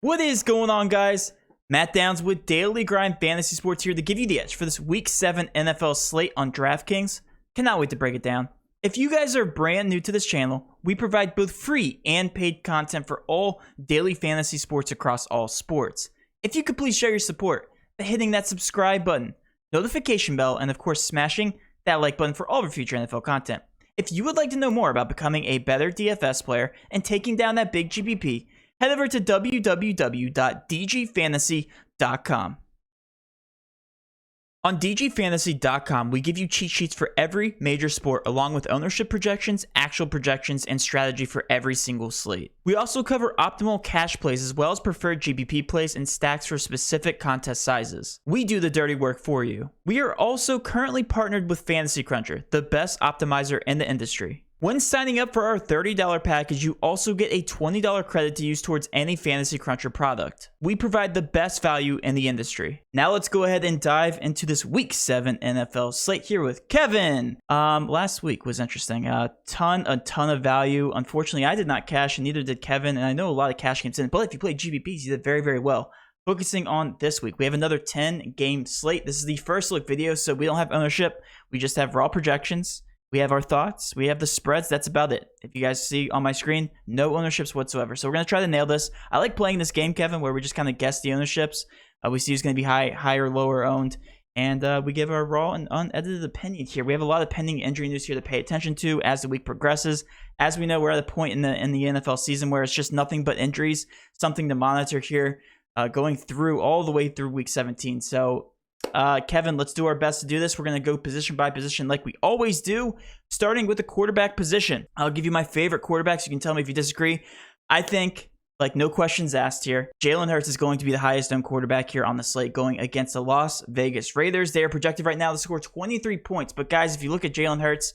What is going on, guys? Matt Downs with Daily Grind Fantasy Sports here to give you the edge for this Week 7 NFL slate on Draftkings. Cannot wait to break it down. If you guys are brand new to this channel, we provide both free and paid content for all daily fantasy sports across all sports. If you could please show your support by hitting that subscribe button, notification bell, and of course smashing that like button for all of our future NFL content. If you would like to know more about becoming a better DFS player and taking down that big GPP, head over to www.dgfantasy.com. On dgfantasy.com, we give you cheat sheets for every major sport, along with ownership projections, actual projections, and strategy for every single slate. We also cover optimal cash plays as well as preferred GPP plays and stacks for specific contest sizes. We do the dirty work for you. We are also currently partnered with Fantasy Cruncher, the best optimizer in the industry. When signing up for our $30 package, you also get a $20 credit to use towards any Fantasy Cruncher product. We provide the best value in the industry. Now let's go ahead and dive into this Week 7 NFL slate here with Kevin. Last week was interesting. A ton of value. Unfortunately, I did not cash, and neither did Kevin, and I know a lot of cash games in. But if you play GPPs, you did very, very well. Focusing on this week, we have another 10-game slate. This is the first look video, so we don't have ownership. We just have raw projections. We have our thoughts. We have the spreads. That's about it. If you guys see on my screen, no ownerships whatsoever. So we're going to try to nail this. I like playing this game, Kevin, where we just kind of guess the ownerships. We see who's going to be higher, lower owned. And we give our raw and unedited opinion here. We have a lot of pending injury news here to pay attention to as the week progresses. As we know, we're at a point in the NFL season where it's just nothing but injuries. Something to monitor here going through all the way through Week 17. So Kevin, let's do our best to do this. We're going to go position by position like we always do, starting with the quarterback position. I'll give you my favorite quarterbacks. You can tell me if you disagree. I think, like, no questions asked here, Jalen Hurts is going to be the highest owned quarterback here on the slate going against the Las Vegas Raiders. They are projected right now to score 23 points. But guys, if you look at Jalen Hurts,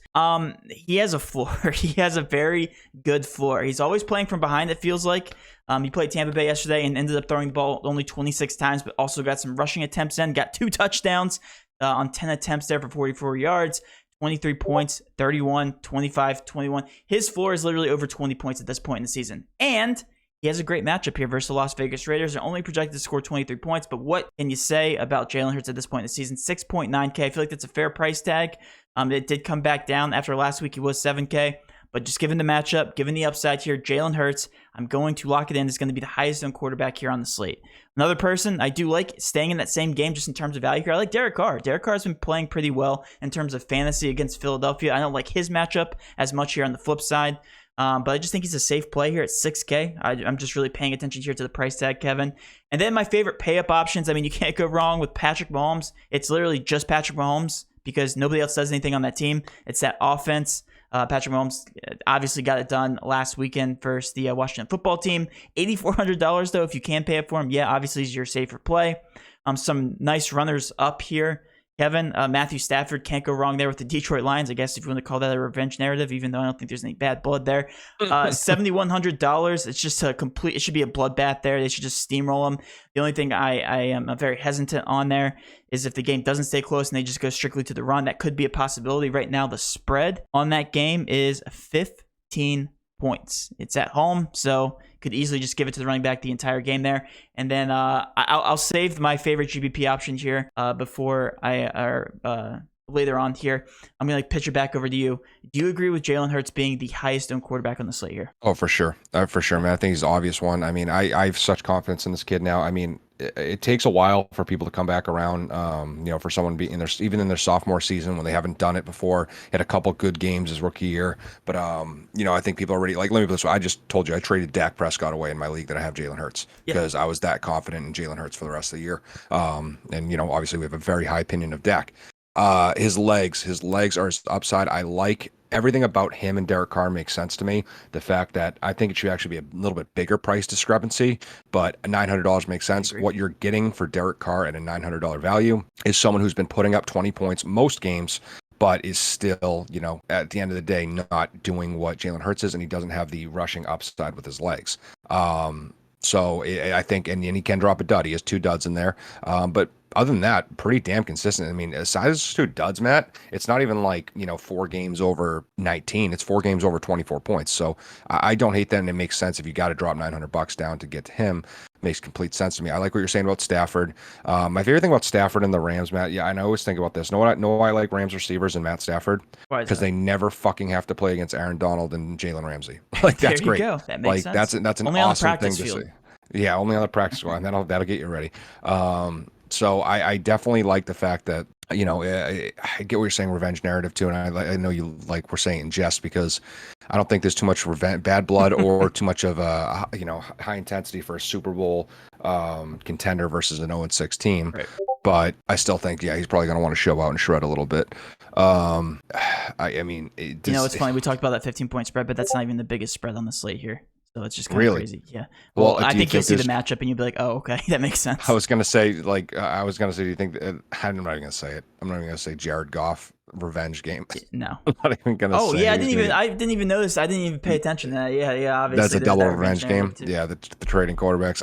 he has a floor. He has a very good floor. He's always playing from behind, it feels like. He played Tampa Bay yesterday and ended up throwing the ball only 26 times, but also got some rushing attempts in. Got 2 touchdowns on 10 attempts there for 44 yards. 23 points, 31, 25, 21. His floor is literally over 20 points at this point in the season. And he has a great matchup here versus the Las Vegas Raiders. They're only projected to score 23 points, but what can you say about Jalen Hurts at this point in the season? 6.9K. I feel like that's a fair price tag. It did come back down after last week. He was 7K. But just given the matchup, given the upside here, Jalen Hurts, I'm going to lock it in. Is going to be the highest owned quarterback here on the slate. Another person I do like staying in that same game just in terms of value here. I like Derek Carr. Derek Carr has been playing pretty well in terms of fantasy against Philadelphia. I don't like his matchup as much here on the flip side. But I just think he's a safe play here at 6K. I'm just really paying attention here to the price tag, Kevin. And then my favorite pay-up options. I mean, you can't go wrong with Patrick Mahomes. It's literally just Patrick Mahomes because nobody else does anything on that team. It's that offense. Patrick Mahomes obviously got it done last weekend versus the Washington football team. $8,400 though, if you can pay up for him. Yeah, obviously he's your safer play. Some nice runners up here. Kevin, Matthew Stafford, can't go wrong there with the Detroit Lions. I guess if you want to call that a revenge narrative, even though I don't think there's any bad blood there. $7,100. It's just a complete. It should be a bloodbath there. They should just steamroll them. The only thing I am very hesitant on there is if the game doesn't stay close and they just go strictly to the run. That could be a possibility. Right now, the spread on that game is 15 points. It's at home, so could easily just give it to the running back the entire game there. And then I'll save my favorite GPP option here before later on here. I'm going to pitch it back over to you. Do you agree with Jalen Hurts being the highest owned quarterback on the slate here? Oh, for sure. For sure, man. I think he's the obvious one. I mean, I have such confidence in this kid now. I mean, it takes a while for people to come back around, for someone being even in their sophomore season when they haven't done it before. He had a couple good games his rookie year. But, I think people already, like, let me put this way. I just told you I traded Dak Prescott away in my league that I have Jalen Hurts because I was that confident in Jalen Hurts for the rest of the year. Obviously we have a very high opinion of Dak. His legs are his upside. I like everything about him, and Derek Carr makes sense to me. The fact that I think it should actually be a little bit bigger price discrepancy, but $900 makes sense. What you're getting for Derek Carr at a $900 value is someone who's been putting up 20 points most games, but is still, at the end of the day, not doing what Jalen Hurts is, and he doesn't have the rushing upside with his legs. So I think, and he can drop a dud. He has 2 duds in there. But other than that, pretty damn consistent. I mean, aside those two duds, Matt, it's not even like, 4 games over 19. It's 4 games over 24 points. So I don't hate that, and it makes sense if you got to drop $900 down to get to him. Makes complete sense to me. I like what you're saying about Stafford. My favorite thing about Stafford and the Rams, Matt, and I always think about this. Know why I like Rams receivers and Matt Stafford? Because they never fucking have to play against Aaron Donald and Jalen Ramsey. Like, that's great. There you go. That makes sense. That's an only awesome thing to say. Yeah, only on the practice squad, and that'll get you ready. So I definitely like the fact that, I get what you're saying, revenge narrative too, and I know you like we're saying in jest, because I don't think there's too much bad blood or too much of a high intensity for a Super Bowl contender versus an 0-6 team. Right. But I still think, he's probably going to want to show out and shred a little bit. I mean, it's funny. We talked about that 15-point spread, but that's not even the biggest spread on the slate here. So it's just kind of crazy. Yeah. Well, I think you'll see the matchup and you'll be like, oh, okay, that makes sense. I was going to say, do you think, I'm not even going to say it. I'm not even going to say Jared Goff revenge game. No. I'm not even going to say. Oh, yeah, I didn't even notice. I didn't even pay attention to that. Yeah, obviously. That's a double revenge game. Yeah, the trading quarterbacks.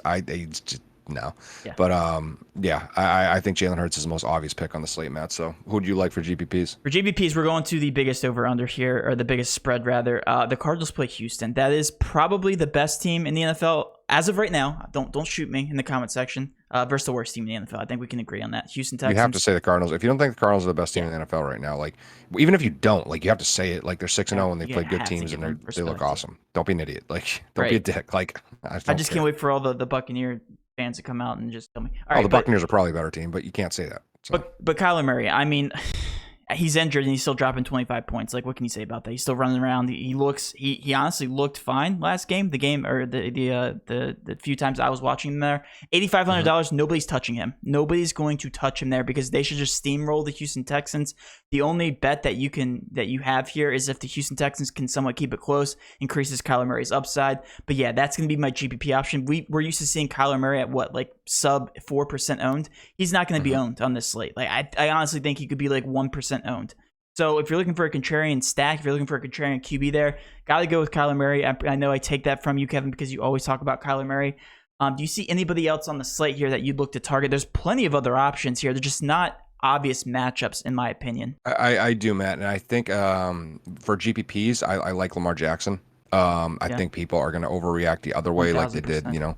No. Yeah. But I think Jalen Hurts is the most obvious pick on the slate, Matt. So who do you like for GPPs? For GPPs, we're going to the biggest over-under here, or the biggest spread, rather. The Cardinals play Houston. That is probably the best team in the NFL as of right now. Don't shoot me in the comment section. Versus the worst team in the NFL. I think we can agree on that. Houston Texans. You have to say the Cardinals. If you don't think the Cardinals are the best team in the NFL right now, like, even if you don't, like, you have to say it. Like, they're 6-0 and they play good teams and they look awesome. Don't be an idiot. Like, don't be a dick. Like, I just can't wait for all the Buccaneer fans to come out and just tell me. All right, the Buccaneers are probably a better team, but you can't say that. So. But Kyler Murray, I mean, he's injured and he's still dropping 25 points. Like, what can you say about that? He's still running around. He honestly looked fine last game. The game, or the few times I was watching him there, $8,500. Nobody's touching him. Nobody's going to touch him there, because they should just steamroll the Houston Texans. The only bet that you have here is if the Houston Texans can somewhat keep it close, increases Kyler Murray's upside. But yeah, that's going to be my GPP option. We're used to seeing Kyler Murray at sub 4% owned. He's not going to be owned on this slate. Like, I honestly think he could be like 1% owned. So if you're looking for a contrarian stack, if you're looking for a contrarian QB there, got to go with Kyler Murray. I know I take that from you, Kevin, because you always talk about Kyler Murray. Do you see anybody else on the slate here that you'd look to target? There's plenty of other options here. They're just not obvious matchups, in my opinion. I do, Matt, and I think for GPPs, I like Lamar Jackson. I think people are going to overreact the other way, 1,000%. Like they did,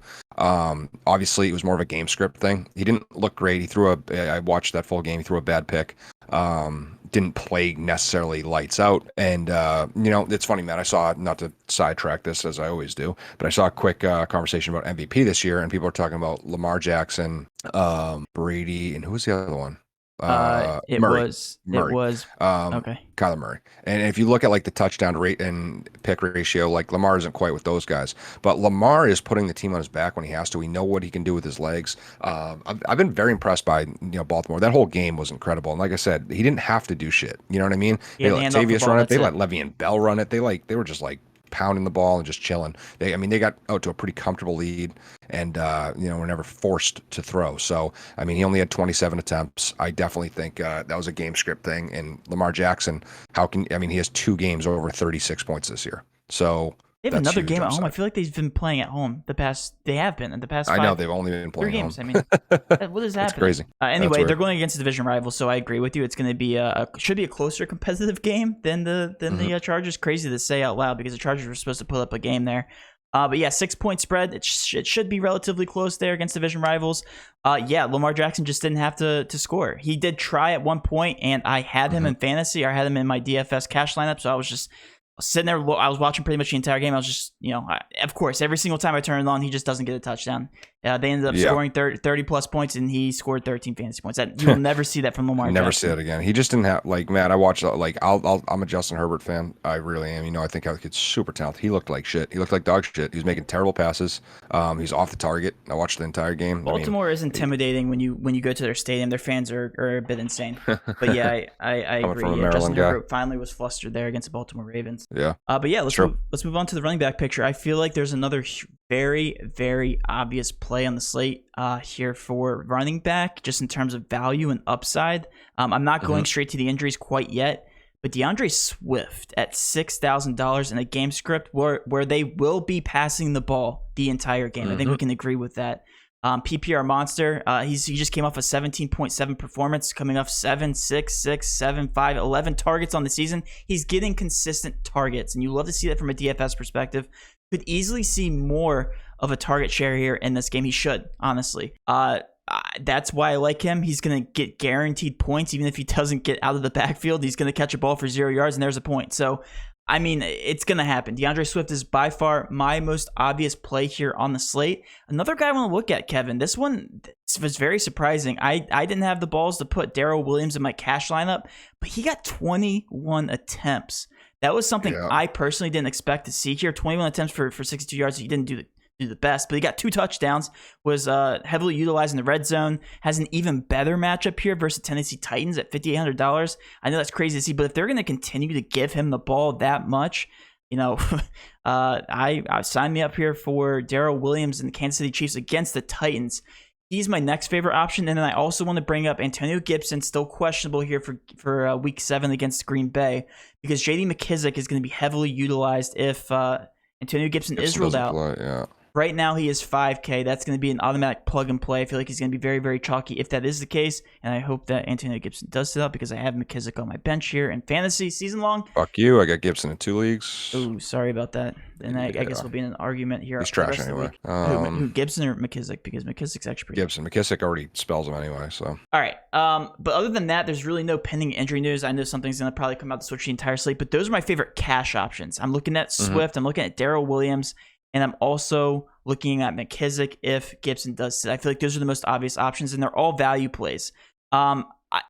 obviously it was more of a game script thing. He didn't look great. I watched that full game. He threw a bad pick. Didn't play necessarily lights out. And, it's funny, man. I saw, not to sidetrack this as I always do, but I saw a quick conversation about MVP this year, and people are talking about Lamar Jackson, Brady, and who was the other one? It was okay. Kyler Murray. And if you look at like the touchdown rate and pick ratio, like Lamar isn't quite with those guys, but Lamar is putting the team on his back when he has to. We know what he can do with his legs. I've been very impressed by Baltimore. That whole game was incredible. And like I said, he didn't have to do shit. You know what I mean? They let Tavius run it. They let Le'Veon Bell run it. They were just like pounding the ball and just chilling. They got out to a pretty comfortable lead, and were never forced to throw. So he only had 27 attempts. I definitely think that was a game script thing. And Lamar Jackson, he has 2 games over 36 points this year. So they have another game at home. I feel like they've been playing at home the past 5 I know they've only been playing games. Home. What is happening? It's crazy. Anyway, they're going against a division rival, so I agree with you. It's going to be should be a closer competitive game than the Chargers. Crazy to say out loud, because the Chargers were supposed to put up a game there. But yeah, 6-point spread. It should be relatively close there against division rivals. Lamar Jackson just didn't have to score. He did try at one point, and I had him in fantasy. I had him in my DFS cash lineup, so I was just sitting there. I was watching pretty much the entire game. I was just, of course, every single time I turned it on, he just doesn't get a touchdown. They ended up scoring 30 plus points, and he scored 13 fantasy points. You will never see that from Lamar Jackson. Never see it again. He just didn't have, Matt, I watched, I'm a Justin Herbert fan. I really am. I think he's super talented. He looked like shit. He looked like dog shit. He was making terrible passes. He's off the target. I watched the entire game. Baltimore is intimidating when you go to their stadium. Their fans are a bit insane. But yeah, I agree. Justin Herbert finally was flustered there against the Baltimore Ravens. Yeah. But yeah, let's move on to the running back picture. I feel like there's another very, very obvious play on the slate here for running back, just in terms of value and upside. I'm not going straight to the injuries quite yet, but Deandre Swift at $6,000 in a game script where they will be passing the ball the entire game. I think we can agree with that. PPR monster. He just came off a 17.7 performance, coming off 7, 6, 6, 7, 5, 11 targets on the season. He's getting consistent targets, and you love to see that from a DFS perspective. Could easily see more of a target share here in this game. He should, honestly. That's why I like him. He's going to get guaranteed points. Even if he doesn't get out of the backfield, he's going to catch a ball for 0 yards, and there's a point. So, I mean, it's going to happen. Deandre Swift is by far my most obvious play here on the slate. Another guy I want to look at, Kevin. This one was very surprising. I didn't have the balls to put Daryl Williams in my cash lineup, but he got 21 attempts. That was something I personally didn't expect to see here. 21 attempts for 62 yards. He didn't do the best, but he got 2 touchdowns, was heavily utilized in the red zone, has an even better matchup here versus Tennessee Titans at $5,800. I know that's crazy to see, but if they're going to continue to give him the ball that much, I sign me up here for Daryl Williams and the Kansas City Chiefs against the Titans. He's my next favorite option, and then I also want to bring up Antonio Gibson, still questionable here for Week 7 against Green Bay, because J.D. McKissic is going to be heavily utilized if Antonio Gibson is ruled out. Right now, he is 5K. That's going to be an automatic plug and play. I feel like he's going to be very, very chalky if that is the case. And I hope that Antonio Gibson does sit out because I have McKissic on my bench here in fantasy season long. Fuck you. I got Gibson in 2 leagues. Oh, sorry about that. And I guess we'll be in an argument here. He's trash anyway. Who, Gibson or McKissic? Because McKissic's actually pretty Gibson. McKissic already spells him anyway. So. All right. But other than that, there's really no pending injury news. I know something's going to probably come out to switch the entire slate. But those are my favorite cash options. I'm looking at Swift. I'm looking at Daryl Williams. And I'm also looking at McKissic if Gibson does sit. I feel like those are the most obvious options, and they're all value plays.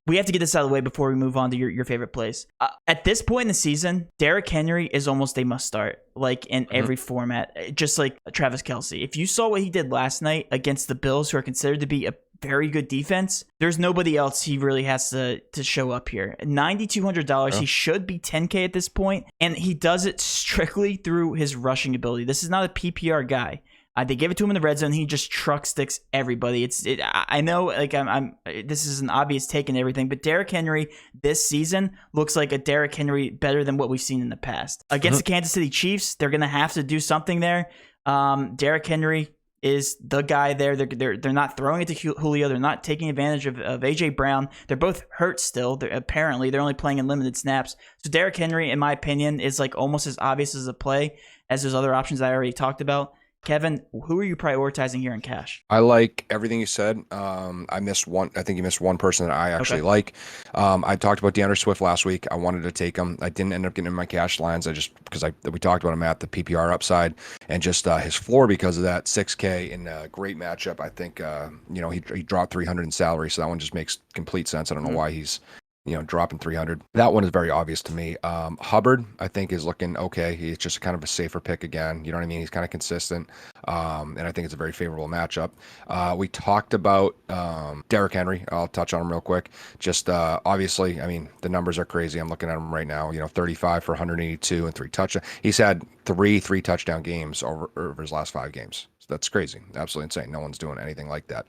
We have to get this out of the way before we move on to your favorite plays. At this point in the season, Derrick Henry is almost a must-start, like in every format, just like Travis Kelce. If you saw what he did last night against the Bills, who are considered to be a very good defense, there's nobody else he really has to show up here. $9,200, he should be 10K at this point, and he does it strictly through his rushing ability. This is not a PPR guy. They gave it to him in the red zone. He just truck sticks everybody. I know, like I'm. This is an obvious take and everything, but Derrick Henry this season looks like a Derrick Henry better than what we've seen in the past. Against the Kansas City Chiefs, they're gonna have to do something there. Derrick Henry is the guy there. They're not throwing it to Julio. They're not taking advantage of AJ Brown. They're both hurt still. Apparently, they're only playing in limited snaps. So Derrick Henry, in my opinion, is like almost as obvious as a play as those other options I already talked about. Kevin, who are you prioritizing here in cash? I like everything you said. I missed one. I think you missed one person that I actually like. I talked about Deandre Swift last week. I wanted to take him. I didn't end up getting in my cash lines. Because we talked about him at the PPR upside and just his floor because of that 6K in a great matchup. I think he dropped 300 in salary, so that one just makes complete sense. I don't know why he's dropping 300. That one is very obvious to me. Hubbard, I think, is looking okay. He's just kind of a safer pick again. You know what I mean? He's kind of consistent. And I think it's a very favorable matchup. We talked about Derrick Henry. I'll touch on him real quick. Just obviously, I mean, the numbers are crazy. I'm looking at him right now. 35 for 182 and 3 touchdowns. He's had three touchdown games over his last 5 games. That's crazy. Absolutely insane. No one's doing anything like that.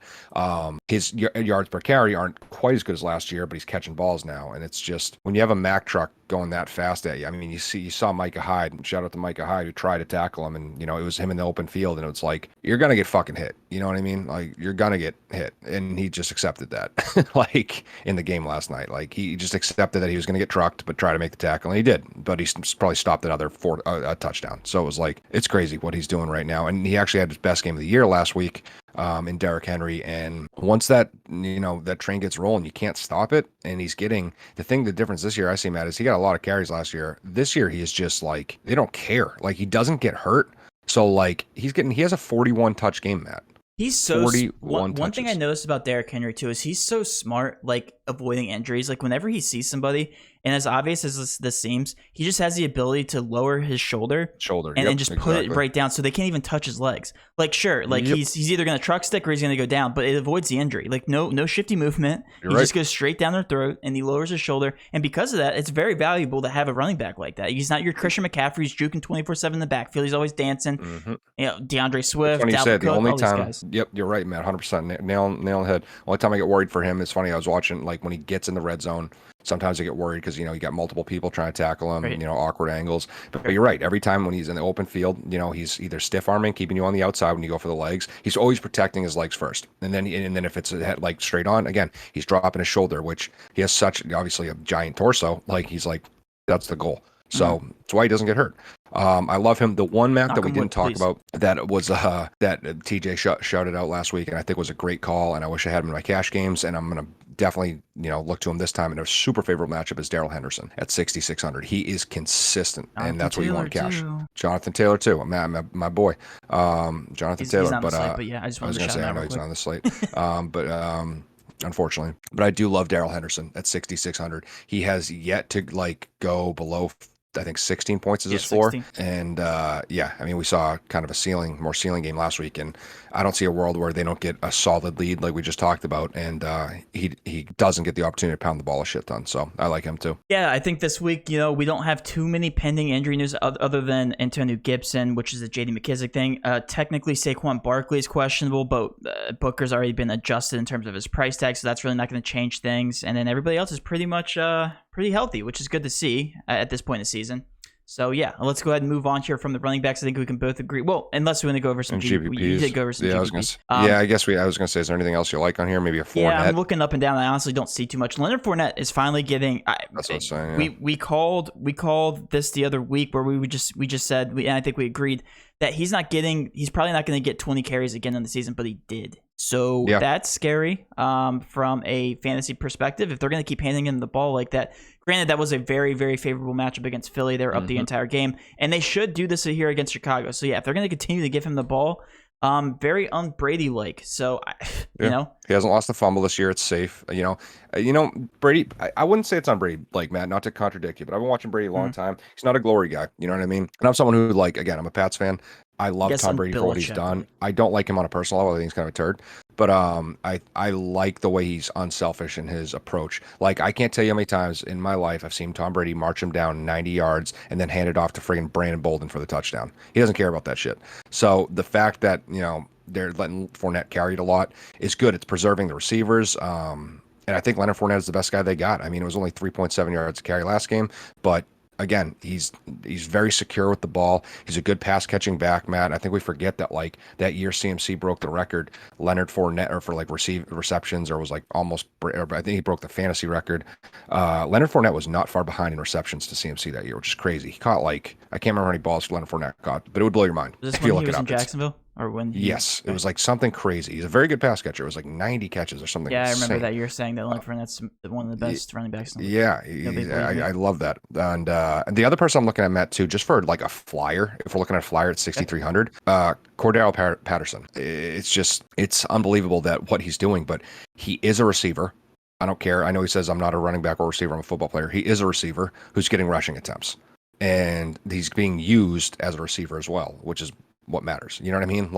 His yards per carry aren't quite as good as last year, but he's catching balls now. And it's just when you have a Mack truck going that fast at you. I mean, you saw Micah Hyde. Shout out to Micah Hyde who tried to tackle him, and it was him in the open field, and it's like you're gonna get fucking hit. You know what I mean? Like you're gonna get hit, and he just accepted that. Like in the game last night, like he just accepted that he was gonna get trucked, but try to make the tackle, and he did. But he probably stopped another a touchdown. So it was like it's crazy what he's doing right now, and he actually had his best game of the year last week. In Derrick Henry, and once that that train gets rolling, you can't stop it. And he's getting the difference this year I see, Matt, is he got a lot of carries last year. This year he is just like they don't care. Like he doesn't get hurt, so like he has a 41 touch game, Matt. He's so one thing I noticed about Derrick Henry too is he's so smart, like avoiding injuries. Like whenever he sees somebody, and as obvious as this seems, he just has the ability to lower his shoulder and just put it right down, so they can't even touch his legs. Like sure, like he's either gonna truck stick or he's gonna go down, but it avoids the injury. Like no shifty movement. He just goes straight down their throat and he lowers his shoulder. And because of that, it's very valuable to have a running back like that. He's not your Christian McCaffrey. He's juking 24/7 in the backfield. He's always dancing. Deandre Swift. Funny you said the only time. Guys. Yep, you're right, Matt. 100% nail on the head. Only time I get worried for him is funny. I was watching like when he gets in the red zone. Sometimes I get worried because, you got multiple people trying to tackle him, Right. awkward angles. But you're right. Every time when he's in the open field, he's either stiff arming, keeping you on the outside when you go for the legs. He's always protecting his legs first. And then if it's a head, like straight on, again, he's dropping his shoulder, which he has obviously a giant torso. Like he's like, that's the goal. So that's why he doesn't get hurt. I love him. The one Matt that we didn't talk about that was that TJ shouted out last week, and I think was a great call. And I wish I had him in my cash games. And I'm gonna definitely look to him this time. And a super favorite matchup is Daryl Henderson at 6,600. He is consistent, and that's what you want in cash. Jonathan Taylor too, my boy, Jonathan Taylor. He's on the slate, but yeah, I just wanted to say I know he's on the slate, unfortunately. But I do love Daryl Henderson at 6,600. He has yet to go below, I think 16 points is his floor. 16. And we saw kind of a more ceiling game last week, and I don't see a world where they don't get a solid lead like we just talked about, and he doesn't get the opportunity to pound the ball a shit ton. So I like him too. Yeah, I think this week, we don't have too many pending injury news other than Antonio Gibson, which is the J.D. McKissic thing. Technically, Saquon Barkley is questionable, but Booker's already been adjusted in terms of his price tag, so that's really not going to change things. And then everybody else is pretty much pretty healthy, which is good to see at this point in the season. So yeah, let's go ahead and move on here from the running backs. I think we can both agree. Well, unless we want to go over some GPPs. You did go over some GPPs. I was gonna say, is there anything else you like on here? Maybe a Fournette. Yeah, I'm looking up and down. I honestly don't see too much. Leonard Fournette is finally getting. That's what I'm saying. Yeah. We called this the other week where we just said, and I think we agreed that he's probably not going to get 20 carries again in the season, but he did. So that's scary from a fantasy perspective. If they're going to keep handing him the ball like that. Granted, that was a very, very favorable matchup against Philly. They were up the entire game, and they should do this here against Chicago. So yeah, if they're going to continue to give him the ball, very un-Brady-like. So he hasn't lost a fumble this year. It's safe. Brady. I wouldn't say it's on Brady, like Matt. Not to contradict you, but I've been watching Brady a long time. He's not a glory guy. You know what I mean? And I'm someone who, again, I'm a Pats fan. I love Tom Brady for what he's done. I don't like him on a personal level. I think he's kind of a turd. But I like the way he's unselfish in his approach. Like, I can't tell you how many times in my life I've seen Tom Brady march him down 90 yards and then hand it off to friggin' Brandon Bolden for the touchdown. He doesn't care about that shit. So the fact that, they're letting Fournette carry it a lot is good. It's preserving the receivers. And I think Leonard Fournette is the best guy they got. I mean, it was only 3.7 yards to carry last game, but again, he's very secure with the ball. He's a good pass catching back, Matt. I think we forget that that year CMC broke the record, Leonard Fournette, for receptions, or was almost, I think he broke the fantasy record. Leonard Fournette was not far behind in receptions to CMC that year, which is crazy. He caught I can't remember how many balls Leonard Fournette caught, but it would blow your mind if you look it up. In Jacksonville? Or when yes, it was something crazy. He's a very good pass catcher. It was 90 catches or something. Yeah, insane. I remember that you're saying that Leonard Fournette's one of the best running backs. I love that. And the other person I'm looking at, Matt, too, just for a flyer, if we're looking at a flyer at 6,300, Cordell Patterson. It's unbelievable that what he's doing, but he is a receiver. I don't care. I know he says I'm not a running back or receiver. I'm a football player. He is a receiver who's getting rushing attempts, and he's being used as a receiver as well, which is what matters. You know what I mean?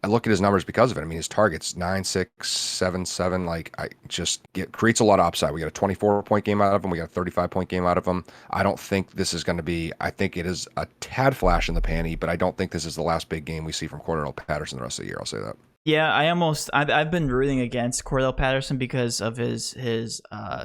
I look at his numbers because of it. I mean, his targets 9, 6, 7, 7. Creates a lot of upside. We got a 24-point game out of him. We got a 35-point game out of him. I don't think this is going to be. I think it is a tad flash in the panty, but I don't think this is the last big game we see from Cordell Patterson the rest of the year. I'll say that. Yeah, I've been rooting against Cordell Patterson because of his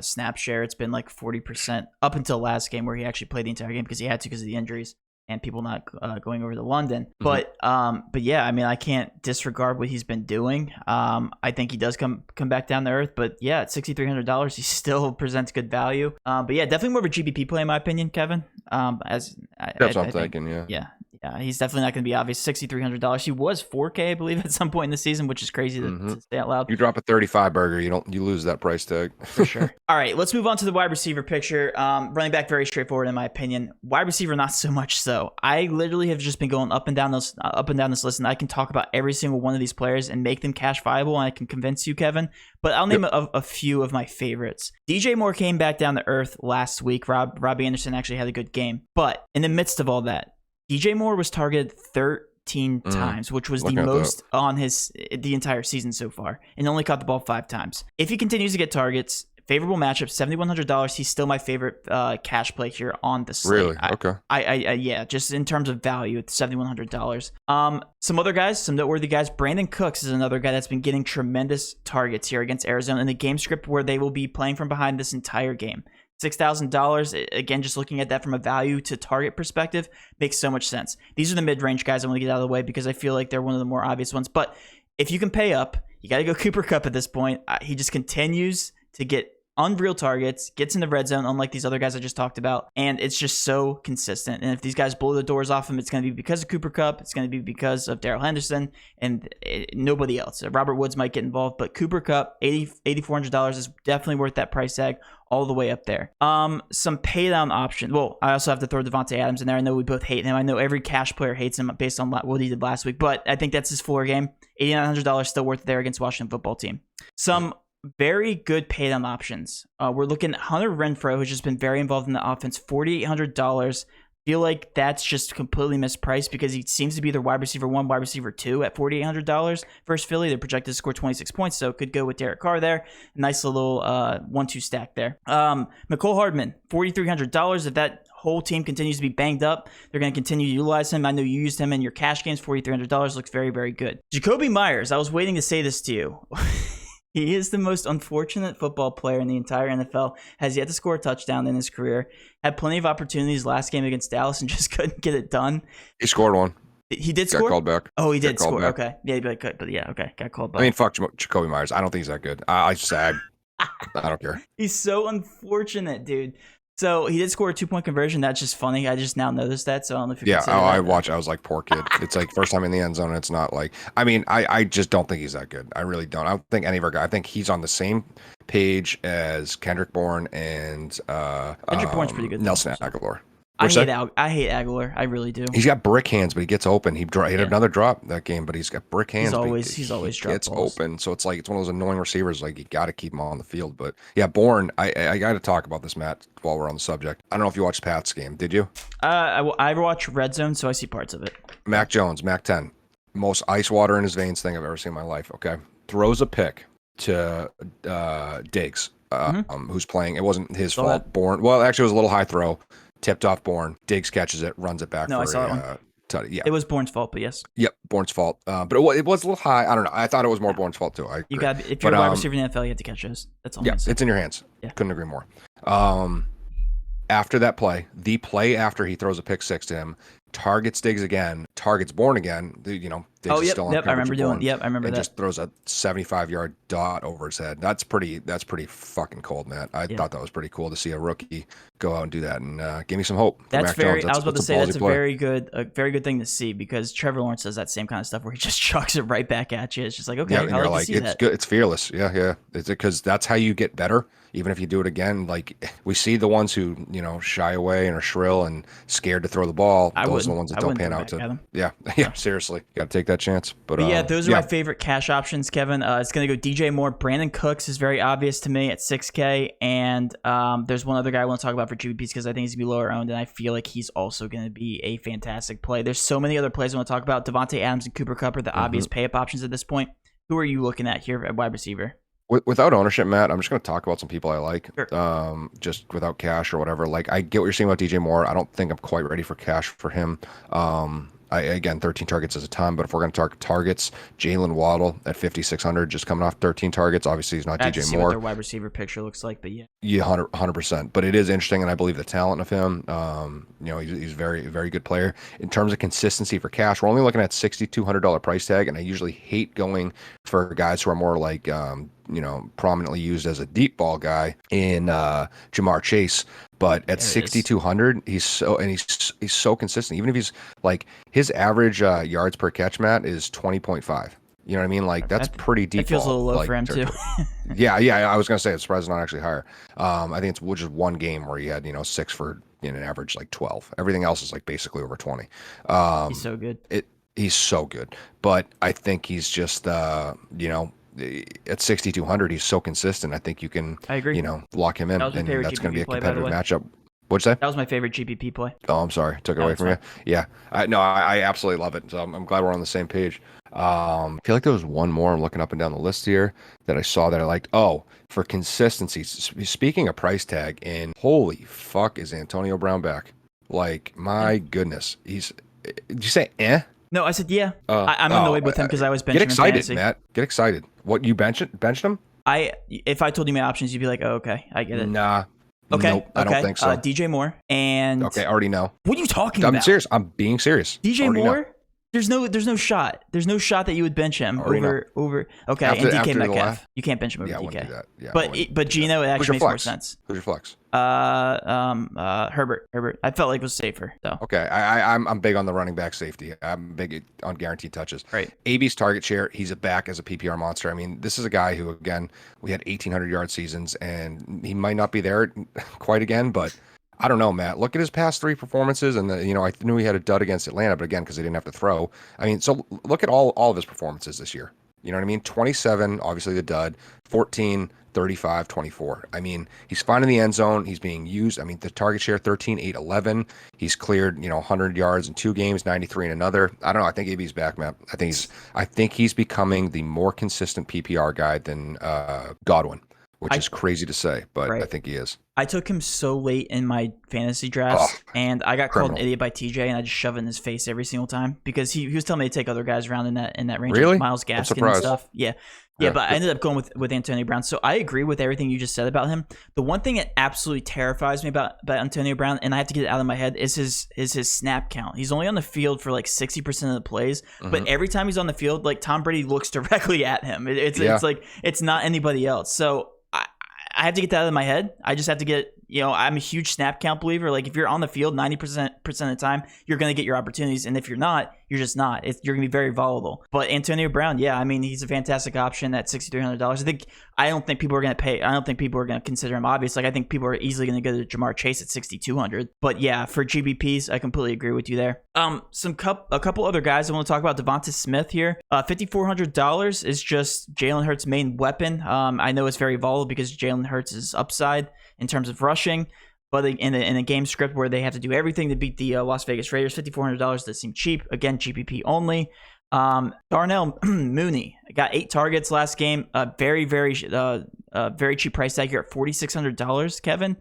snap share. It's been 40% up until last game where he actually played the entire game because he had to because of the injuries and people not going over to London. But yeah, I mean, I can't disregard what he's been doing. I think he does come back down to earth. But yeah, at $6,300, he still presents good value. But yeah, definitely more of a GBP play in my opinion, Kevin. That's what I'm thinking. Yeah. Yeah, he's definitely not going to be obvious. $6,300. He was $4K, I believe, at some point in the season, which is crazy to say out loud. You drop a 35 burger, you lose that price tag for sure. All right, let's move on to the wide receiver picture. Running back, very straightforward in my opinion. Wide receiver, not so much so. I literally have just been going up and down this list, and I can talk about every single one of these players and make them cash viable, and I can convince you, Kevin. But I'll name a few of my favorites. DJ Moore came back down to earth last week. Robbie Anderson actually had a good game, but in the midst of all that, DJ Moore was targeted 13 times, which was the most on the entire season so far, and only caught the ball 5 times. If he continues to get targets, favorable matchup, $7,100. He's still my favorite cash play here on the slate. Really? Okay. Yeah, just in terms of value, it's $7,100. Some other guys, some noteworthy guys. Brandon Cooks is another guy that's been getting tremendous targets here against Arizona in the game script where they will be playing from behind this entire game. $6,000. Again, just looking at that from a value to target perspective makes so much sense. These are the mid-range guys I want to get out of the way because I feel like they're one of the more obvious ones. But if you can pay up, you got to go Cooper Kupp at this point. He just continues to get unreal targets, gets in the red zone, unlike these other guys I just talked about, and it's just so consistent. And if these guys blow the doors off him, it's going to be because of Cooper Kupp, it's going to be because of Darrell Henderson, and nobody else. Robert Woods might get involved, but Cooper Kupp, $8,400 is definitely worth that price tag all the way up there. Some pay down options. Well, I also have to throw Devonte Adams in there. I know we both hate him. I know every cash player hates him based on what he did last week, but I think that's his floor game. $8,900 still worth it there against Washington football team. Some very good pay down options. We're looking at Hunter Renfro, who's just been very involved in the offense, $4,800. Feel like that's just completely mispriced because he seems to be their wide receiver 1, wide receiver 2 at $4,800 versus Philly. They're projected to score 26 points, so could go with Derek Carr there. Nice little 1-2 stack there. McCole Hardman, $4,300. If that whole team continues to be banged up, they're going to continue to utilize him. I know you used him in your cash games. $4,300 looks very, very good. Jacoby Myers, I was waiting to say this to you. He is the most unfortunate football player in the entire NFL, has yet to score a touchdown in his career, had plenty of opportunities last game against Dallas and just couldn't get it done. He scored one. He did score? Got called back. Oh, he did score. Okay. Yeah, but yeah, okay. Got called back. I mean, fuck Jacoby Myers. I don't think he's that good. I sag. I don't care. He's so unfortunate, dude. So he did score a 2-point conversion. That's just funny. I just now noticed that. So I don't know if you I was like, poor kid. It's like first time in the end zone. And it's not like, I mean, I just don't think he's that good. I really don't. I don't think any of our guys, I think he's on the same page as Kendrick Bourne and Kendrick Bourne's pretty good. Nelson Aguilar. I hate Aguilar. I really do. He's got brick hands, but he gets open. He had another drop that game, but he's got brick hands. He's always dropped gets balls. Open. So it's like it's one of those annoying receivers. Like you got to keep him on the field. But yeah, Bourne. I got to talk about this, Matt, while we're on the subject. I don't know if you watched Pat's game. Did you? I watch Red Zone, so I see parts of it. Mac Jones, Mac 10, most ice water in his veins thing I've ever seen in my life. Okay, throws a pick to Diggs, who's playing. It wasn't his fault. Bourne. Well, actually, it was a little high throw. Tipped off Bourne. Diggs catches it, runs it back. I saw that one. Yeah, it was Bourne's fault, but yes. Yep, Bourne's fault. But it was a little high. I don't know. I thought it was more Bourne's fault too. If you're a wide receiver in the NFL, you have to catch those. That's all. Yeah, it's in your hands. Yeah. Couldn't agree more. After that play, the play after he throws a pick six to him, targets Diggs again, targets Bourne again. Diggs is still on I remember doing. Yep, I remember that. Just throws a 75-yard dot over his head. That's pretty fucking cold, Matt. I thought that was pretty cool to see a rookie go out and do that, and give me some hope. That's very. I was about to say that's a very good thing to see because Trevor Lawrence does that same kind of stuff where he just chucks it right back at you. It's just like, okay, and you're like, it's good. It's fearless. Yeah. It's because that's how you get better. Even if you do it again, like we see the ones who shy away and are shrill and scared to throw the ball. Those are the ones that don't pan out to. Yeah. Seriously, you got to take that chance. But yeah, those are my favorite cash options, Kevin. It's gonna go DJ Moore. Brandon Cooks is very obvious to me at $6K, and there's one other guy I want to talk about for GPPs because I think he's gonna be lower owned, and I feel like he's also gonna be a fantastic play. There's so many other plays I want to talk about. Devonte Adams and Cooper Kupp are the obvious pay up options at this point. Who are you looking at here at wide receiver? Without ownership, Matt, I'm just going to talk about some people I like, sure. Just without cash or whatever. Like, I get what you're saying about DJ Moore. I don't think I'm quite ready for cash for him. Again, 13 targets is a ton, but if we're going to target targets, Jalen Waddle at 5,600, just coming off 13 targets. Obviously, he's not DJ see Moore. What their wide receiver picture looks like, but yeah. Yeah, 100%. But it is interesting, and I believe the talent of him. He's a very, very good player. In terms of consistency for cash, we're only looking at $6,200 price tag, and I usually hate going for guys who are more like prominently used as a deep ball guy in Jamar Chase. But at 6,200, he's so consistent. Even if he's like his average yards per catch, Matt, is 20.5. You know what I mean? Like that's pretty deep. It feels a little low for him too. Yeah. I was gonna say it's surprised it's not actually higher. I think it's just one game where he had 6 for an average like 12. Everything else is like basically over 20. He's so good. He's so good. But I think he's just at 6,200, he's so consistent. I think you can, lock him in, and that's going to be a competitive matchup. What'd you say? That was my favorite GPP play. Oh, I'm sorry, took it away from you. Yeah, I absolutely love it. So I'm glad we're on the same page. I feel like there was one more I'm looking up and down the list here that I saw that I liked. Oh, for consistency. Speaking of price tag, and holy fuck, is Antonio Brown back? Like my goodness, did you say eh? No, I said yeah. I'm annoyed with him because I was benching him. Get excited, fantasy. Matt. Get excited. What, you benched him? If I told you my options, you'd be like, oh, okay, I get it. Nah, Okay. Nope, I don't think so. DJ Moore and Okay, I already know. What are you talking about? I'm serious. I'm being serious. DJ Already Moore? know. There's no shot. There's no shot that you would bench him over. Okay, After- and DK after the Metcalf. last- You can't bench him over Yeah, I DK. wouldn't do that. Yeah, I but wouldn't but do Gino, it that. actually Who's your makes more flex? sense. Who's your flex? Herbert. I felt like it was safer. So Okay, I'm big on the running back safety. I'm big on guaranteed touches. Right. AB's target share, he's a back as a PPR monster. I mean, this is a guy who, again, we had 1,800-yard seasons, and he might not be there quite again, but I don't know, Matt. Look at his past 3 performances, and I knew he had a dud against Atlanta, but again, because they didn't have to throw. I mean, so look at all of his performances this year. You know what I mean? 27, obviously the dud, 14, 35, 24. I mean, he's finding the end zone. He's being used. I mean, the target share 13, 8, 11. He's cleared, 100 yards in 2 games, 93 in another. I don't know. I think AB's back, Matt. I think he's becoming the more consistent PPR guy than Godwin, which is crazy to say, but right. I think he is. I took him so late in my fantasy drafts, and I got called an idiot by TJ, and I just shove it in his face every single time because he was telling me to take other guys around in that range, really? Like Myles Gaskin and stuff. Yeah, but I ended up going with Antonio Brown. So I agree with everything you just said about him. The one thing that absolutely terrifies me about Antonio Brown, and I have to get it out of my head, is his snap count. He's only on the field for like 60% of the plays, but every time he's on the field, like Tom Brady looks directly at him. It's like it's not anybody else. So I have to get that out of my head. I just have to get, I'm a huge snap count believer. Like if you're on the field 90% of the time, you're going to get your opportunities. And if you're not, you're just not. You're going to be very volatile. But Antonio Brown, yeah, I mean, he's a fantastic option at $6,300. I don't think people are going to pay. I don't think people are going to consider him obvious. Like I think people are easily going to go to Jamar Chase at $6,200. But yeah, for GBPs, I completely agree with you there. A couple other guys I want to talk about. Devonta Smith here. $5,400 is just Jalen Hurts' main weapon. I know it's very volatile because Jalen Hurts is upside in terms of rushing. But in a game script where they have to do everything to beat the Las Vegas Raiders, $5,400 does seem cheap. Again, GPP only. Darnell Mooney got 8 targets last game. Very cheap price tag here at $4,600. Kevin,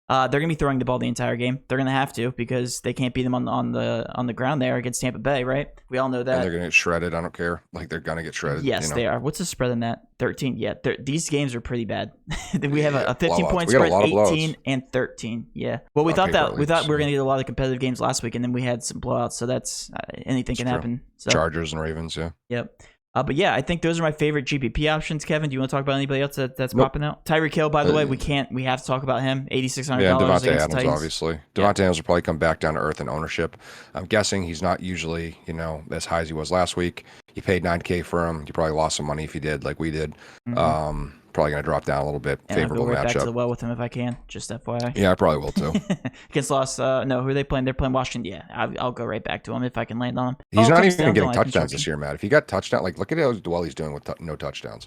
they're gonna be throwing the ball the entire game. They're gonna have to because they can't beat them on the ground there against Tampa Bay, right? We all know that. And they're gonna get shredded. I don't care. Like they're gonna get shredded. Yes, they are. What's the spread on that? 13. Yeah, these games are pretty bad. We have a 15-point spread, 18 and 13. Yeah. Well, we thought we were gonna get a lot of competitive games last week, and then we had some blowouts. So that's anything can happen. So. Chargers and Ravens. Yeah. Yep. But yeah, I think those are my favorite GPP options. Kevin, do you want to talk about anybody else that's popping out? Tyra Kill, by the way, we have to talk about him. $8,600. Yeah, Devonte Adams, obviously. Devonte Adams will probably come back down to earth in ownership. I'm guessing he's not usually, as high as he was last week. You paid $9,000 for him. You probably lost some money if you did, like we did. Probably going to drop down a little bit. And Favorable I'll go right matchup. back to the well with him if I can. Just FYI. Yeah, I probably will too. Against Los, no, who are they playing? They're playing Washington. Yeah, I'll go right back to him if I can land on him. He's not even getting touchdowns this year, Matt. If he got touchdown, look at how well he's doing with no touchdowns.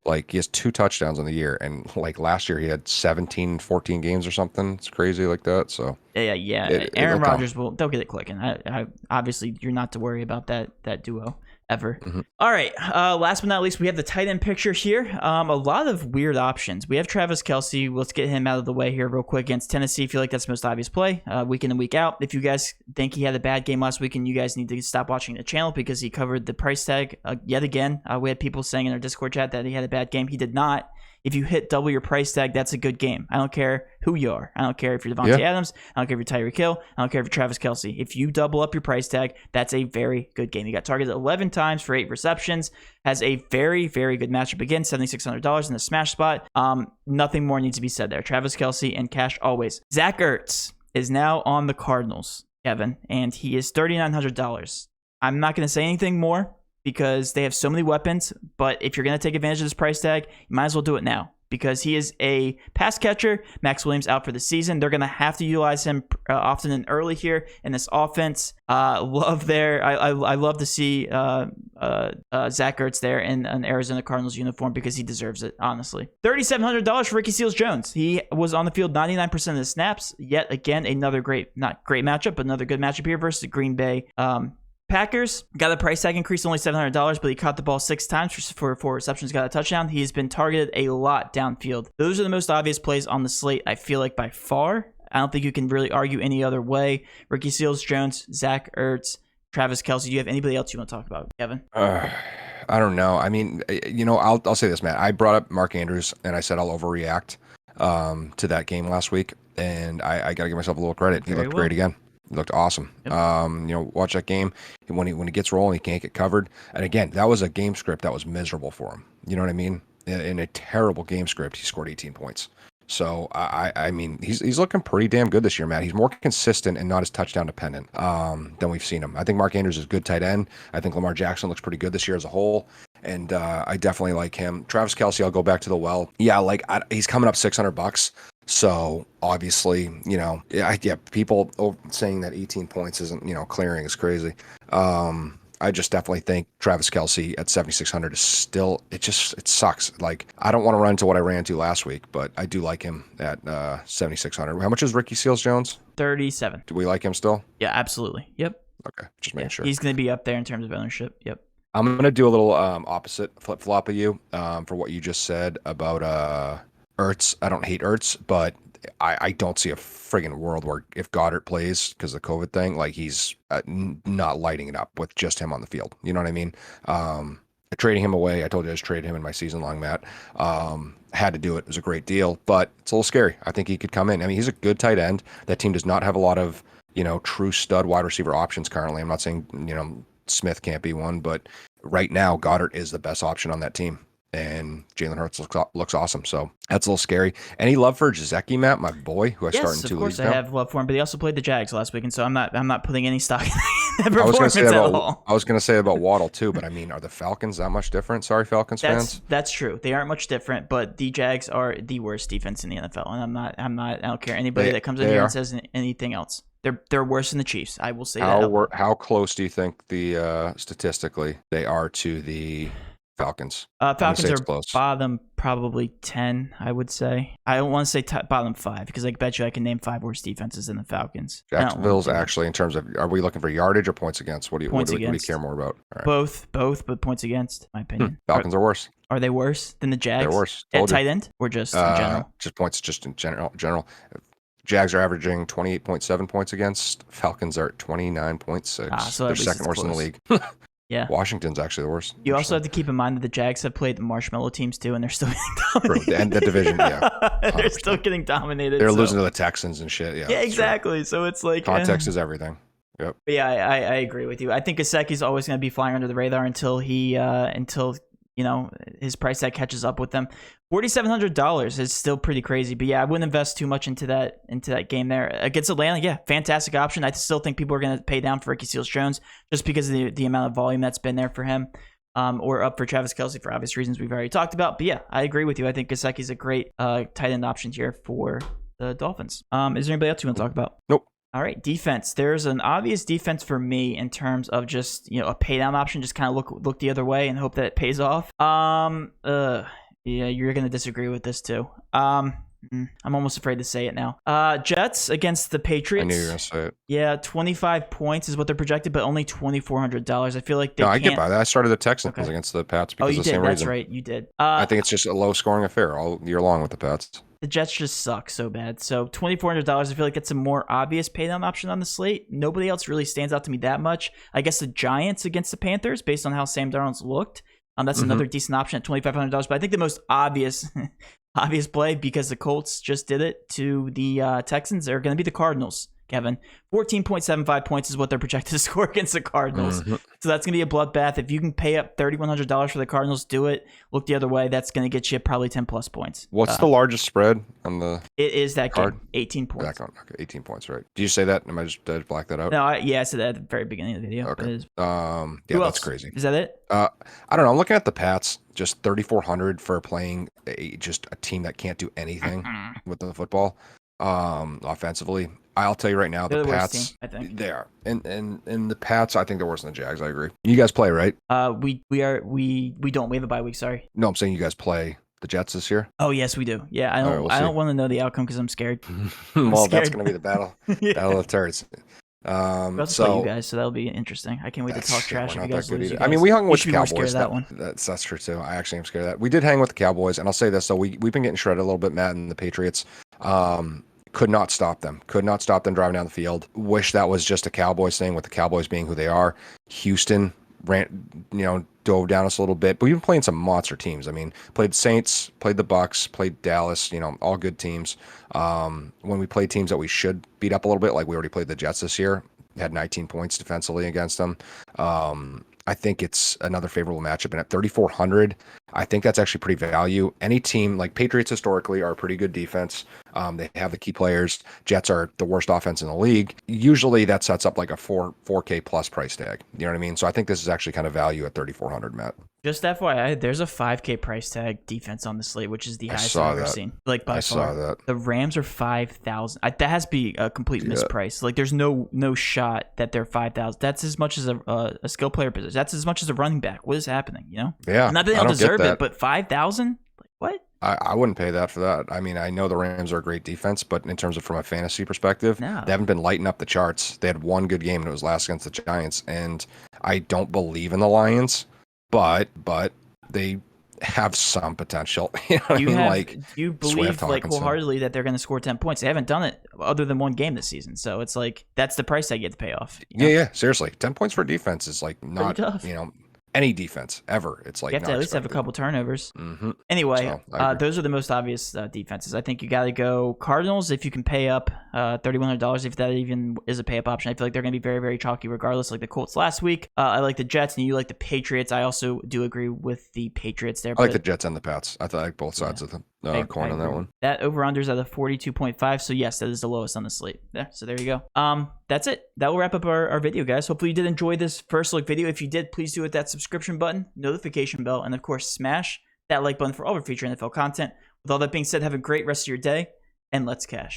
Like he has 2 touchdowns on the year, and like last year he had 17, 14 games or something. It's crazy like that. So yeah. Aaron Rodgers they'll get it clicking. I obviously you're not to worry about that duo ever. All right. Last but not least, we have the tight end picture here. A lot of weird options. We have Travis Kelce. Let's get him out of the way here real quick against Tennessee. I feel like that's the most obvious play week in and week out. If you guys think he had a bad game last week, and you guys need to stop watching the channel because he covered the price tag yet again. We had people saying in our Discord chat that he had a bad game. He did not. If you hit double your price tag, that's a good game. I don't care who you are. I don't care if you're Devonte Adams. I don't care if you're Tyra Kill. I don't care if you're Travis Kelce. If you double up your price tag, that's a very good game. He got targeted 11 times for 8 receptions. Has a very, very good matchup again. $7,600 in the smash spot. Nothing more needs to be said there. Travis Kelce and cash always. Zach Ertz is now on the Cardinals, Kevin, and he is $3,900. I'm not going to say anything more, because they have so many weapons, but if you're going to take advantage of this price tag, you might as well do it now because he is a pass catcher. Max Williams out for the season. They're going to have to utilize him often and early here in this offense. I love to see Zach Ertz there in an Arizona Cardinals uniform because he deserves it, honestly. $3,700 for Ricky Seals-Jones. He was on the field 99% of the snaps. Yet again, another not great matchup, but another good matchup here versus the Green Bay Packers. Got a price tag increase, only $700, but he caught the ball 6 times for 4 receptions, got a touchdown. He's been targeted a lot downfield. Those are the most obvious plays on the slate, I feel like, by far. I don't think you can really argue any other way. Ricky Seals-Jones, Zach Ertz, Travis Kelce. Do you have anybody else you want to talk about, Kevin? I don't know. I mean, I'll say this, Matt. I brought up Mark Andrews, and I said I'll overreact. to that game last week, and I got to give myself a little credit. He looked great again. He looked awesome. Yep. Watch that game. When he gets rolling, he can't get covered. And again, that was a game script that was miserable for him. You know what I mean? In a terrible game script, he scored 18 points. So I mean, he's looking pretty damn good this year, Matt. He's more consistent and not as touchdown dependent than we've seen him. I think Mark Andrews is a good tight end. I think Lamar Jackson looks pretty good this year as a whole, and I definitely like him. Travis Kelce, I'll go back to the well. Yeah, he's coming up $600. So obviously, people saying that 18 points isn't, clearing is crazy. I just definitely think Travis Kelce at 7,600 is still, it sucks. Like, I don't want to run into what I ran into last week, but I do like him at 7,600. How much is Ricky Seals-Jones? 37. Do we like him still? Yeah, absolutely. Yep. Okay, just making sure. He's going to be up there in terms of ownership. Yep. I'm going to do a little opposite flip-flop of you for what you just said about Ertz. I don't hate Ertz, but I don't see a friggin' world where if Goddard plays because of the COVID thing, like he's not lighting it up with just him on the field. You know what I mean? Trading him away, I told you I just traded him in my season-long, Matt. Had to do it. It was a great deal, but it's a little scary. I think he could come in. I mean, he's a good tight end. That team does not have a lot of, true stud wide receiver options currently. I'm not saying, Smith can't be one, but right now, Goddard is the best option on that team. And Jalen Hurts looks awesome. So that's a little scary. Any love for Gesicki, Matt, my boy, who I started in 2 leagues now? Yes, of course I have love for him, but he also played the Jags last week, and so I'm not putting any stock in that I was performance going to say about Waddle too, but I mean, are the Falcons that much different? Sorry, Falcons fans. That's true. They aren't much different, but the Jags are the worst defense in the NFL, and I don't care anybody that comes in here and says anything else. They're worse than the Chiefs. I will say that. How close do you think statistically they are to the Falcons? Falcons are close. Bottom probably 10, I would say. I don't want to say bottom 5 because I bet you I can name 5 worse defenses than the Falcons. Jacksonville's actually, in terms of, are we looking for yardage or points against? What do you care more about? Right. Both, but points against, my opinion. Falcons are worse. Are they worse than the Jags? They're worse. At tight end or just in general? Just points, just in general. Jags are averaging 28.7 points against. Falcons are at 29.6. So they're second worst in the league. Yeah. Washington's actually the worst. You also have to keep in mind that the Jags have played the marshmallow teams too, and they're still getting dominated. And the division, yeah. They're still getting dominated. They're losing to the Texans and shit. Yeah, exactly. True. So it's like context is everything. Yep. But yeah, I agree with you. I think Gesicki's always going to be flying under the radar until his price tag catches up with them. $4,700 is still pretty crazy, but yeah, I wouldn't invest too much into that game there against Atlanta. Yeah, fantastic option. I still think people are going to pay down for Ricky Seals-Jones just because of the amount of volume that's been there for him, or up for Travis Kelce for obvious reasons we've already talked about. But yeah, I agree with you. I think Gesicki's a great tight end option here for the Dolphins. Is there anybody else you want to talk about? Nope. All right, defense. There's an obvious defense for me in terms of just a pay down option. Just kind of look the other way and hope that it pays off. Yeah, you're gonna disagree with this too. I'm almost afraid to say it now. Jets against the Patriots. I knew you were gonna say it. Yeah, 25 points is what they're projected, but only $2,400. I feel like they. I get by that. I started the Texans against the Pats because of the same reason. That's right, you did. I think it's just a low scoring affair all year long with the Pats. The Jets just suck so bad. So $2,400, I feel like it's a more obvious pay down option on the slate. Nobody else really stands out to me that much. I guess the Giants against the Panthers, based on how Sam Darnold's looked. That's another decent option at $2,500. But I think the most obvious play, because the Colts just did it to the Texans, are going to be the Cardinals. Kevin, 14.75 points is what they're projected to score against the Cardinals. So that's going to be a bloodbath. If you can pay up $3,100 for the Cardinals, do it. Look the other way. That's going to get you probably 10 plus points. What's the largest spread on the It is that card? Game, 18 points. Okay, 18 points, right. Did you say that? Did I just black that out? No, I said that at the very beginning of the video. Okay. Yeah, that's crazy. Is that it? I don't know. I'm looking at the Pats, just 3,400 for playing just a team that can't do anything with the football offensively. I'll tell you right now, the Pats, team, I think. They are, and the Pats, I think they're worse than the Jags. I agree. You guys play, right? We don't. We have a bye week. Sorry. No, I'm saying you guys play the Jets this year. Oh yes, we do. Yeah, I don't want to know the outcome because I'm scared. That's going to be the battle. Battle of turds. Let's play you guys, so that'll be interesting. I can't wait to talk trash if you guys lose. I mean, we hung with the That Cowboys. one. That's true too. I actually am scared of that. We did hang with the Cowboys, and I'll say this: so we've been getting shredded a little bit, Matt, and the Patriots. Could not stop them. Could not stop them driving down the field. Wish that was just a Cowboys thing, with the Cowboys being who they are. Houston dove down us a little bit. But we've been playing some monster teams. I mean, played Saints, played the Bucks, played Dallas. All good teams. When we play teams that we should beat up a little bit, like we already played the Jets this year, had 19 points defensively against them. I think it's another favorable matchup. And at 3,400, I think that's actually pretty value. Any team like Patriots historically are a pretty good defense. They have the key players. Jets are the worst offense in the league. Usually that sets up like a 4K plus price tag. You know what I mean? So I think this is actually kind of value at 3,400, Matt. Just FYI, there's a 5K price tag defense on the slate, which is the highest I've ever seen. Like by far. Saw that. The Rams are 5,000. That has to be a complete misprice. Like there's no shot that they're 5,000. That's as much as a skill player position. That's as much as a running back. What is happening? Yeah. Not that they don't deserve it, but 5,000? Like what? I wouldn't pay that for that. I mean, I know the Rams are a great defense, but in terms of from a fantasy perspective, they haven't been lighting up the charts. They had one good game, and it was last against the Giants. And I don't believe in the Lions, but they have some potential. You know what I mean? Like, you believe like wholeheartedly that they're going to score 10 points. They haven't done it other than one game this season. So it's like that's the price I get to pay off. Yeah, seriously. 10 points for defense is like not, any defense ever. It's like you have to at least have a couple turnovers. Mm-hmm. Anyway, those are the most obvious defenses. I think you got to go Cardinals if you can pay up $3,100, if that even is a pay up option. I feel like they're going to be very, very chalky regardless, like the Colts last week. I like the Jets, and you like the Patriots. I also do agree with the Patriots there. I like the Jets and the Pats. I like both sides of the coin on that one. That over-under is at a 42.5, so yes, that is the lowest on the slate. Yeah, so there you go. That's it. That will wrap up our video, guys. Hopefully you did enjoy this first look video. If you did, please do hit that subscription button, notification bell, and of course, smash that like button for all of our future NFL content. With all that being said, have a great rest of your day, and let's cash.